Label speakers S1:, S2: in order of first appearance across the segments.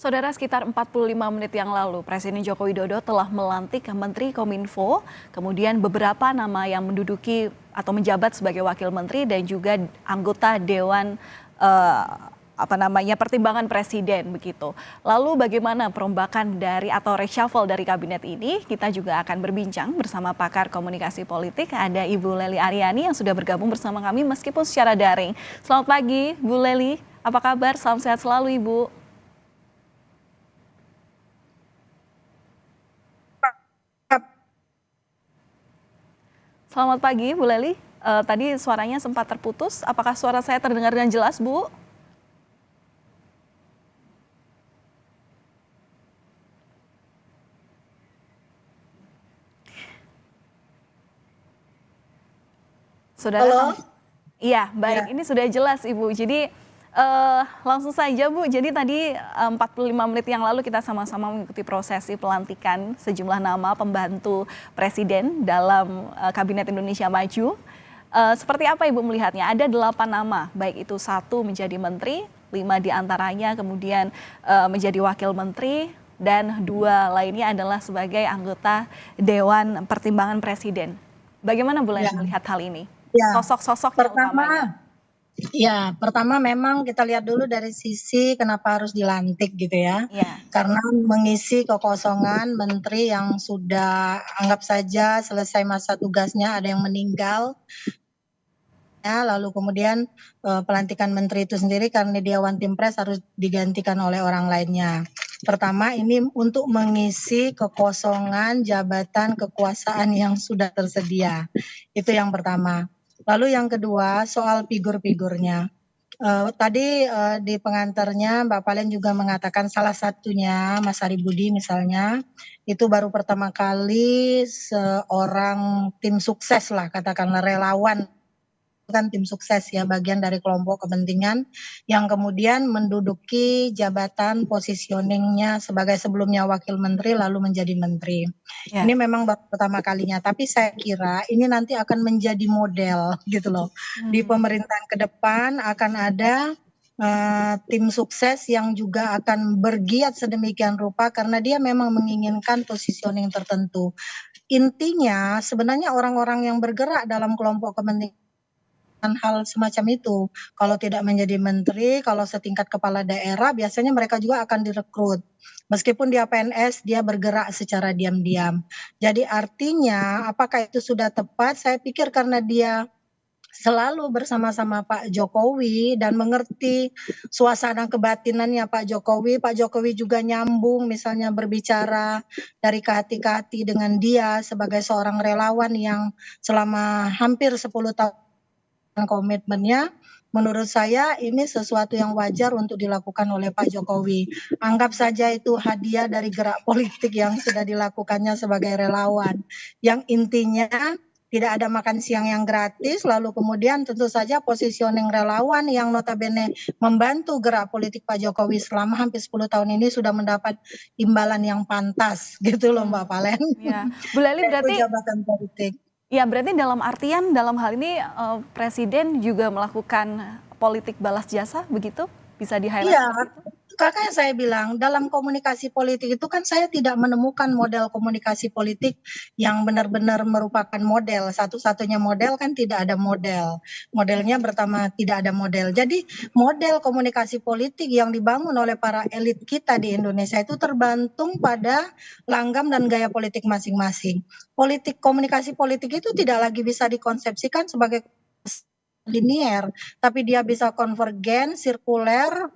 S1: Saudara, sekitar 45 menit yang lalu, Presiden Joko Widodo telah melantik Menteri Kominfo, kemudian beberapa nama yang menduduki atau menjabat sebagai wakil menteri dan juga anggota Dewan eh, Pertimbangan Presiden begitu. Lalu bagaimana perombakan dari atau reshuffle dari kabinet ini? Kita juga akan berbincang bersama pakar komunikasi politik, ada Ibu Lely Aryani yang sudah bergabung bersama kami meskipun secara daring. Selamat pagi, Bu Lely. Apa kabar? Salam sehat selalu, Ibu. Selamat pagi, Bu Lely. Tadi suaranya sempat terputus. Apakah suara saya terdengar dengan jelas, Bu? Saudara,
S2: Halo?
S1: iya, baik.
S2: Ya,
S1: Ini sudah jelas, Ibu. Jadi langsung saja, Bu. Jadi tadi 45 menit yang lalu kita sama-sama mengikuti prosesi pelantikan sejumlah nama pembantu presiden dalam Kabinet Indonesia Maju. Seperti apa Ibu melihatnya? Ada 8 nama, baik itu 1 menjadi menteri, 5 diantaranya kemudian menjadi wakil menteri, dan 2 lainnya adalah sebagai anggota Dewan Pertimbangan Presiden. Bagaimana Bu Lely
S2: ya,
S1: melihat hal ini?
S2: ya.
S1: Sosok-sosoknya utamanya.
S2: Pertama, pertama memang kita lihat dulu dari sisi kenapa harus dilantik gitu ya.
S1: Ya,
S2: Karena mengisi kekosongan menteri yang sudah anggap saja selesai masa tugasnya, ada yang meninggal. Ya, lalu kemudian pelantikan menteri itu sendiri karena dia one team press harus digantikan oleh orang lainnya. Pertama ini untuk mengisi kekosongan jabatan kekuasaan yang sudah tersedia. Itu yang pertama. Lalu yang kedua soal figur-figurnya. Tadi di pengantarnya Mbak Palen juga mengatakan salah satunya Mas Ari Budi misalnya itu baru pertama kali seorang tim sukses lah katakanlah relawan kan tim sukses ya, bagian dari kelompok kepentingan yang kemudian menduduki jabatan positioningnya sebagai sebelumnya wakil menteri lalu menjadi menteri. Ini
S1: ya.
S2: memang baru pertama kalinya, tapi saya kira ini nanti akan menjadi model gitu loh. Di pemerintahan ke depan akan ada tim sukses yang juga akan bergiat sedemikian rupa karena dia memang menginginkan positioning tertentu. Intinya sebenarnya orang-orang yang bergerak dalam kelompok kepentingan hal semacam itu. Kalau tidak menjadi menteri, kalau setingkat kepala daerah, biasanya mereka juga akan direkrut. Meskipun dia PNS, dia bergerak secara diam-diam. Jadi artinya, apakah itu sudah tepat? Saya pikir karena dia selalu bersama-sama Pak Jokowi dan mengerti suasana kebatinannya Pak Jokowi juga nyambung misalnya berbicara dari ke hati dengan dia sebagai seorang relawan yang selama hampir 10 tahun komitmennya, menurut saya ini sesuatu yang wajar untuk dilakukan oleh Pak Jokowi. Anggap saja itu hadiah dari gerak politik yang sudah dilakukannya sebagai relawan. Yang intinya tidak ada makan siang yang gratis, lalu kemudian tentu saja positioning relawan yang notabene membantu gerak politik Pak Jokowi selama hampir 10 tahun ini sudah mendapat imbalan yang pantas gitu loh Mbak Palen.
S1: Ya, Bu Lely
S2: Yaitu
S1: berarti
S2: jabatan politik.
S1: ya berarti dalam artian dalam hal ini Presiden juga melakukan politik balas jasa begitu? Bisa di-highlight
S2: Iya,
S1: seperti itu?
S2: Kakak saya bilang dalam komunikasi politik itu kan saya tidak menemukan model komunikasi politik yang benar-benar merupakan model. Satu-satunya model kan tidak ada model. Modelnya pertama tidak ada model. Jadi model komunikasi politik yang dibangun oleh para elit kita di Indonesia itu tergantung pada langgam dan gaya politik masing-masing. Komunikasi politik itu tidak lagi bisa dikonsepsikan sebagai linier, tapi dia bisa konvergen, sirkuler,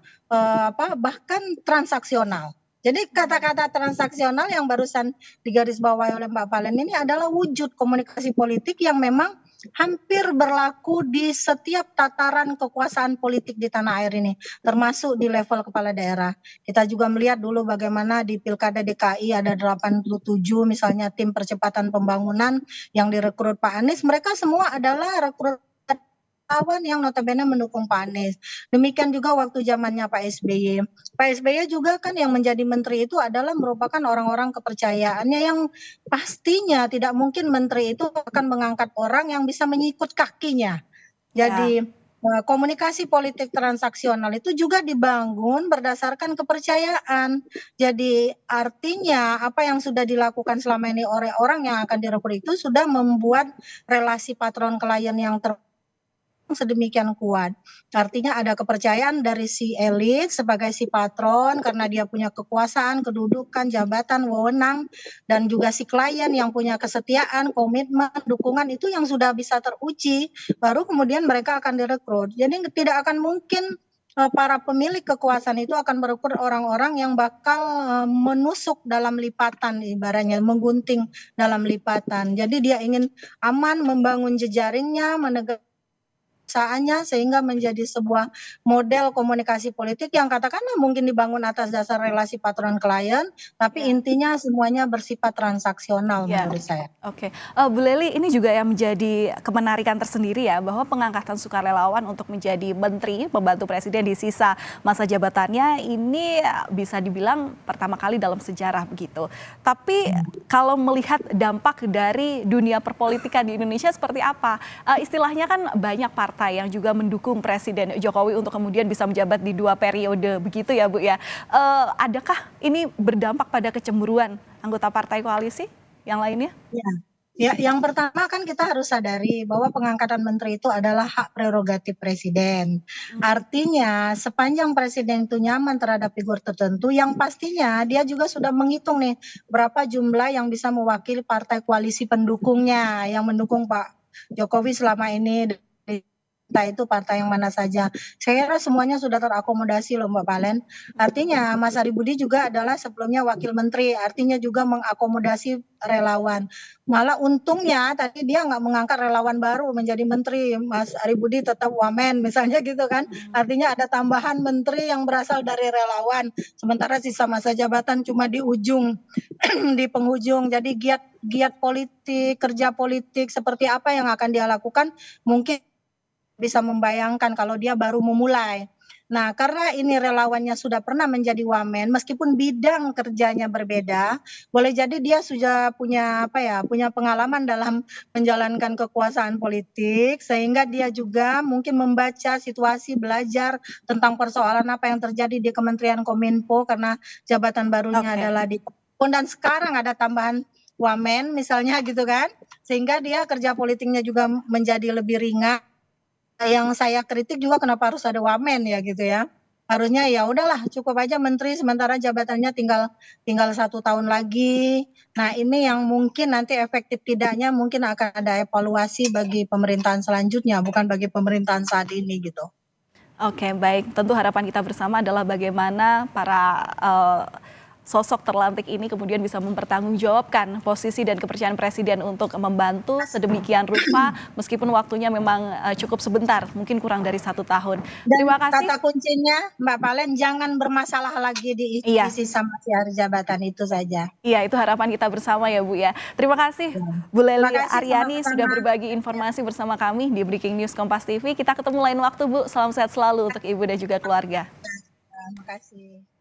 S2: bahkan transaksional. Jadi kata-kata transaksional yang barusan digarisbawahi oleh Mbak Palen ini adalah wujud komunikasi politik yang memang hampir berlaku di setiap tataran kekuasaan politik di tanah air ini, termasuk di level kepala daerah. Kita juga melihat dulu bagaimana di Pilkada DKI ada 87 misalnya tim percepatan pembangunan yang direkrut Pak Anies, mereka semua adalah rekrut lawan yang notabene mendukung Pak Anies. Demikian juga waktu zamannya Pak SBY. Pak SBY juga kan yang menjadi menteri itu adalah merupakan orang-orang kepercayaannya yang pastinya tidak mungkin menteri itu akan mengangkat orang yang bisa menyikut kakinya.
S1: Ya,
S2: Jadi komunikasi politik transaksional itu juga dibangun berdasarkan kepercayaan. Jadi artinya apa yang sudah dilakukan selama ini oleh orang yang akan direkrut itu sudah membuat relasi patron klien yang sedemikian kuat. Artinya ada kepercayaan dari si elit sebagai si patron karena dia punya kekuasaan, kedudukan, jabatan, wewenang, dan juga si klien yang punya kesetiaan, komitmen, dukungan itu yang sudah bisa teruji, baru kemudian mereka akan direkrut. Jadi tidak akan mungkin para pemilik kekuasaan itu akan merekrut orang-orang yang bakal menusuk dalam lipatan, ibaratnya menggunting dalam lipatan. Jadi dia ingin aman membangun jejaringnya, menegakkan usahanya sehingga menjadi sebuah model komunikasi politik yang katakanlah mungkin dibangun atas dasar relasi patron klien, tapi
S1: Ya.
S2: intinya semuanya bersifat transaksional
S1: Ya,
S2: menurut saya.
S1: oke. Bu Lely, ini juga yang menjadi kemenarikan tersendiri ya, bahwa pengangkatan sukarelawan untuk menjadi menteri, pembantu presiden di sisa masa jabatannya ini bisa dibilang pertama kali dalam sejarah begitu. Tapi kalau melihat dampak dari dunia perpolitikan di Indonesia seperti apa? Istilahnya kan banyak partai yang juga mendukung Presiden Jokowi untuk kemudian bisa menjabat di 2 periode begitu ya Bu ya. Adakah ini berdampak pada kecemburuan anggota partai koalisi yang lainnya?
S2: Ya, yang pertama kan kita harus sadari bahwa pengangkatan menteri itu adalah hak prerogatif presiden. Artinya sepanjang presiden itu nyaman terhadap figur tertentu, yang pastinya dia juga sudah menghitung nih berapa jumlah yang bisa mewakili partai koalisi pendukungnya yang mendukung Pak Jokowi selama ini. Entah itu partai yang mana saja. Saya kira semuanya sudah terakomodasi loh Mbak Palen. Artinya Mas Ari Budi juga adalah sebelumnya wakil menteri, artinya juga mengakomodasi relawan. Malah untungnya tadi dia nggak mengangkat relawan baru menjadi menteri, Mas Ari Budi tetap wamen misalnya gitu kan. Artinya ada tambahan menteri yang berasal dari relawan, sementara sisa masa jabatan cuma di ujung, di penghujung. Jadi giat politik, kerja politik seperti apa yang akan dia lakukan mungkin bisa membayangkan kalau dia baru memulai. Nah, karena ini relawannya sudah pernah menjadi wamen, meskipun bidang kerjanya berbeda, boleh jadi dia sudah punya punya pengalaman dalam menjalankan kekuasaan politik, sehingga dia juga mungkin membaca situasi, belajar tentang persoalan apa yang terjadi di Kementerian Kominfo karena jabatan barunya adalah di dan sekarang ada tambahan wamen misalnya gitu kan, sehingga dia kerja politiknya juga menjadi lebih ringan. Yang saya kritik juga kenapa harus ada wamen ya gitu ya. Harusnya ya udahlah cukup aja menteri sementara jabatannya tinggal 1 tahun lagi. Nah ini yang mungkin nanti efektif tidaknya mungkin akan ada evaluasi bagi pemerintahan selanjutnya bukan bagi pemerintahan saat ini gitu.
S1: Oke, baik. Tentu harapan kita bersama adalah bagaimana para sosok terlantik ini kemudian bisa mempertanggungjawabkan posisi dan kepercayaan presiden untuk membantu sedemikian rupa meskipun waktunya memang cukup sebentar, mungkin kurang dari 1 tahun.
S2: Dan
S1: Terima kasih.
S2: kata kuncinya Mbak Palen jangan bermasalah lagi di
S1: Iya,
S2: sisa masa jabatan itu saja.
S1: iya itu harapan kita bersama ya Bu ya. Terima kasih Bu
S2: Terima
S1: Lely
S2: kasih
S1: Aryani
S2: sama-sama.
S1: sudah berbagi informasi bersama kami di Breaking News Kompas TV. Kita ketemu lain waktu Bu. Salam sehat selalu untuk Ibu dan juga keluarga.
S2: Terima kasih.